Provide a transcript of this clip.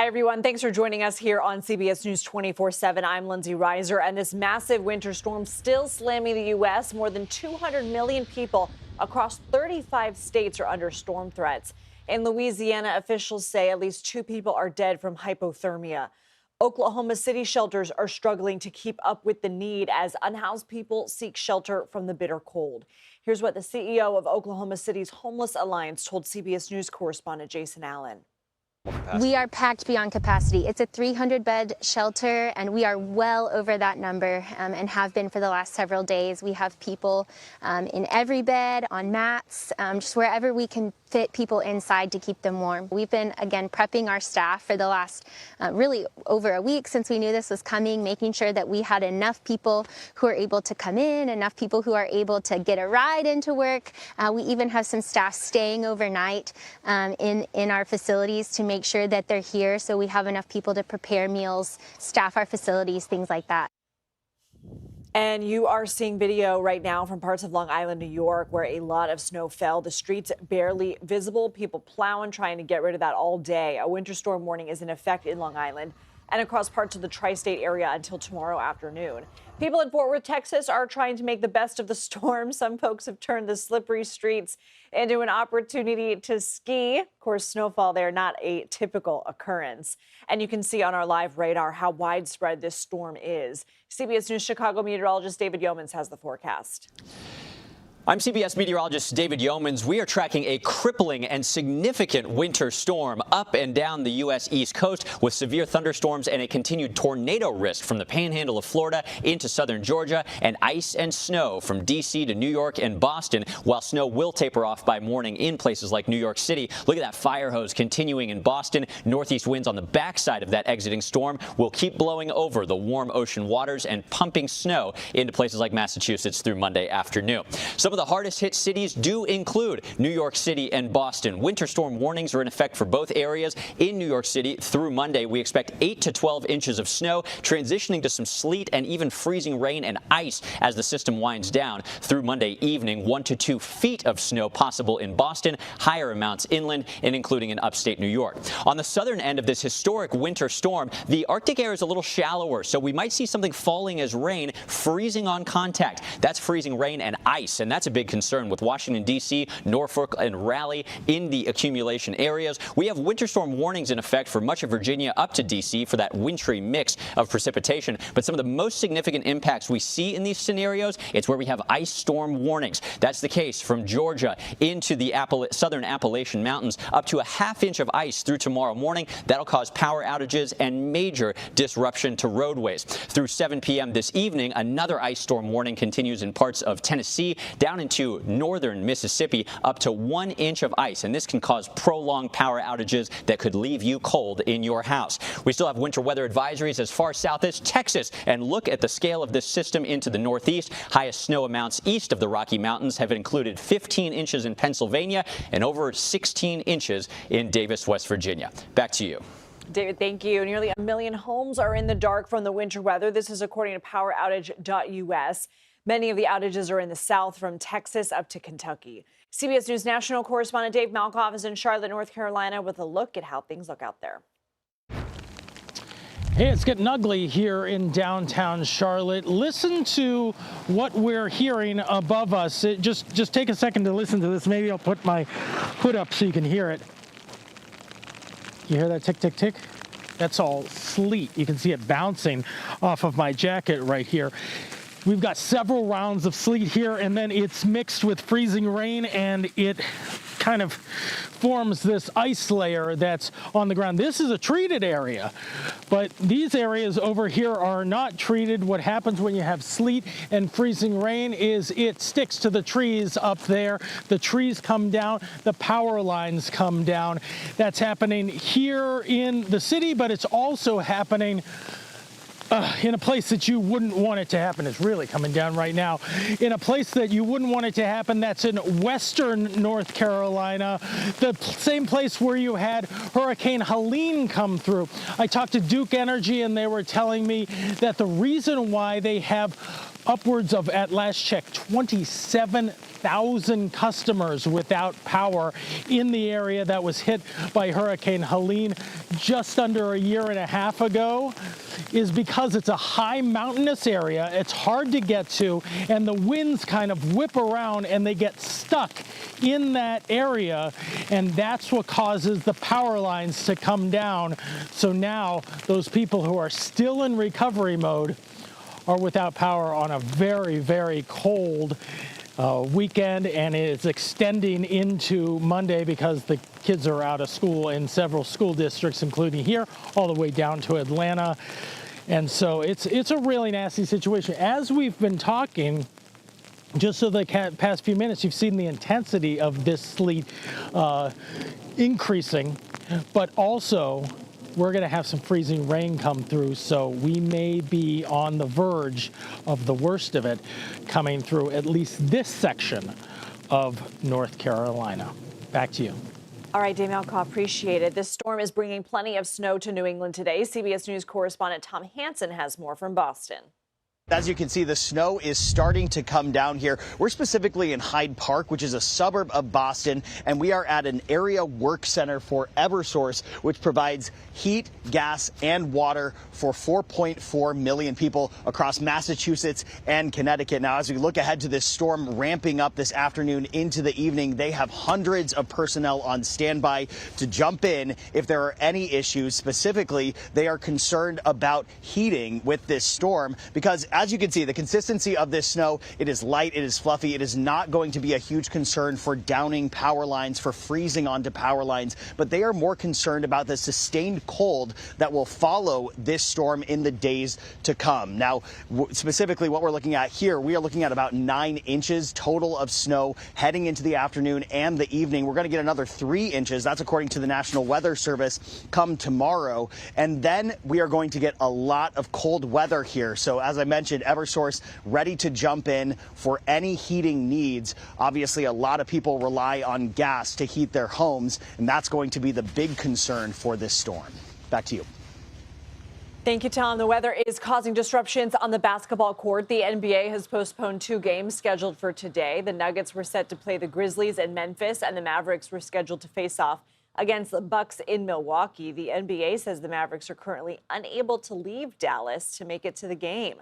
Hi, everyone. Thanks for joining us here on CBS News 24/7. I'm Lindsey Reiser, and this massive winter storm still slamming the U.S. More than 200 million people across 35 states are under storm threats. In Louisiana, officials say at least 2 people are dead from hypothermia. Oklahoma City shelters are struggling to keep up with the need as unhoused people seek shelter from the bitter cold. Here's what the CEO of Oklahoma City's Homeless Alliance told CBS News correspondent Jason Allen. We are packed beyond capacity. It's a 300-bed shelter, and we are well over that number and have been for the last several days. We have people in every bed, on mats, just wherever we can fit people inside to keep them warm. We've been, again, prepping our staff for the last really over a week since we knew this was coming, making sure that we had enough people who are able to come in, enough people who are able to get a ride into work. We even have some staff staying overnight in our facilities to make sure that they're here, so we have enough people to prepare meals, staff our facilities, things like that. And you are seeing video right now from parts of Long Island, New York, where a lot of snow fell. The streets barely visible, people plowing, trying to get rid of that all day. A winter storm warning is in effect in Long Island and across parts of the tri-state area until tomorrow afternoon. People in Fort Worth, Texas are trying to make the best of the storm. Some folks have turned the slippery streets into an opportunity to ski. Of course, snowfall there, not a typical occurrence. And you can see on our live radar how widespread this storm is. CBS News Chicago meteorologist David Yeomans has the forecast. I'm CBS meteorologist David Yeomans. We are tracking a crippling and significant winter storm up and down the U.S. East Coast with severe thunderstorms and a continued tornado risk from the panhandle of Florida into southern Georgia, and ice and snow from D.C. to New York and Boston, while snow will taper off by morning in places like New York City. Look at that fire hose continuing in Boston. Northeast winds on the backside of that exiting storm will keep blowing over the warm ocean waters and pumping snow into places like Massachusetts through Monday afternoon. Some of the hardest hit cities do include New York City and Boston. Winter storm warnings are in effect for both areas. In New York City through Monday, we expect 8 to 12 inches of snow, transitioning to some sleet and even freezing rain and ice as the system winds down. Through Monday evening, 1 to 2 feet of snow possible in Boston, higher amounts inland and including in upstate New York. On the southern end of this historic winter storm, the Arctic air is a little shallower, so we might see something falling as rain, freezing on contact. That's freezing rain and ice, and that's a big concern with Washington, D.C., Norfolk, and Raleigh in the accumulation areas. We have winter storm warnings in effect for much of Virginia up to D.C. for that wintry mix of precipitation. But some of the most significant impacts we see in these scenarios, it's where we have ice storm warnings. That's the case from Georgia into the southern Appalachian Mountains, up to a ½ inch of ice through tomorrow morning. That'll cause power outages and major disruption to roadways. Through 7 p.m. this evening, another ice storm warning continues in parts of Tennessee, down into northern Mississippi, up to 1 inch of ice, and this can cause prolonged power outages that could leave you cold in your house. We still have winter weather advisories as far south as Texas, and look at the scale of this system into the northeast. Highest snow amounts east of the Rocky Mountains have included 15 inches in Pennsylvania and over 16 inches in Davis, West Virginia. Back to you. David, thank you. Nearly 1 million homes are in the dark from the winter weather. This is according to poweroutage.us. Many of the outages are in the south, from Texas up to Kentucky. CBS News national correspondent Dave Malkoff is in Charlotte, North Carolina, with a look at how things look out there. Hey, it's getting ugly here in downtown Charlotte. Listen to what we're hearing above us. Just take a second to listen to this. Maybe I'll put my hood up so you can hear it. You hear that tick, tick, tick? That's all sleet. You can see it bouncing off of my jacket right here. We've got several rounds of sleet here, and then it's mixed with freezing rain, and it kind of forms this ice layer that's on the ground. This is a treated area, but these areas over here are not treated. What happens when you have sleet and freezing rain is it sticks to the trees up there. The trees come down, the power lines come down. That's happening here in the city, but it's also happening in a place that you wouldn't want it to happen. Is really coming down right now. In a place that you wouldn't want it to happen, that's in western North Carolina, the same place where you had Hurricane Helene come through. I talked to Duke Energy, and they were telling me that the reason why they have upwards of, at last check, 27 1,000 customers without power in the area that was hit by Hurricane Helene just under a year and a half ago is because it's a high mountainous area. It's hard to get to, and the winds kind of whip around and they get stuck in that area, and that's what causes the power lines to come down. So now those people who are still in recovery mode are without power on a very, very cold weekend, and it's extending into Monday because the kids are out of school in several school districts, including here, all the way down to Atlanta. And so it's a really nasty situation. As we've been talking, just so the past few minutes, you've seen the intensity of this sleet increasing, but also we're going to have some freezing rain come through, so we may be on the verge of the worst of it coming through at least this section of North Carolina. Back to you. All right, Dave Malkoff, appreciate it. This storm is bringing plenty of snow to New England today. CBS News correspondent Tom Hansen has more from Boston. As you can see, the snow is starting to come down here. We're specifically in Hyde Park, which is a suburb of Boston, and we are at an area work center for Eversource, which provides heat, gas, and water for 4.4 million people across Massachusetts and Connecticut. Now, as we look ahead to this storm ramping up this afternoon into the evening, they have hundreds of personnel on standby to jump in if there are any issues. Specifically, they are concerned about heating with this storm because, as you can see, the consistency of this snow, it is light, it is fluffy. It is not going to be a huge concern for downing power lines, for freezing onto power lines, but they are more concerned about the sustained cold that will follow this storm in the days to come. Now, specifically what we're looking at here, we are looking at about 9 inches total of snow heading into the afternoon and the evening. We're going to get another 3 inches. That's according to the National Weather Service come tomorrow. And then we are going to get a lot of cold weather here. So as I mentioned, Eversource ready to jump in for any heating needs. Obviously, a lot of people rely on gas to heat their homes, and that's going to be the big concern for this storm. Back to you. Thank you, Tom. The weather is causing disruptions on the basketball court. The NBA has postponed 2 games scheduled for today. The Nuggets were set to play the Grizzlies in Memphis, and the Mavericks were scheduled to face off against the Bucks in Milwaukee. The NBA says the Mavericks are currently unable to leave Dallas to make it to the game.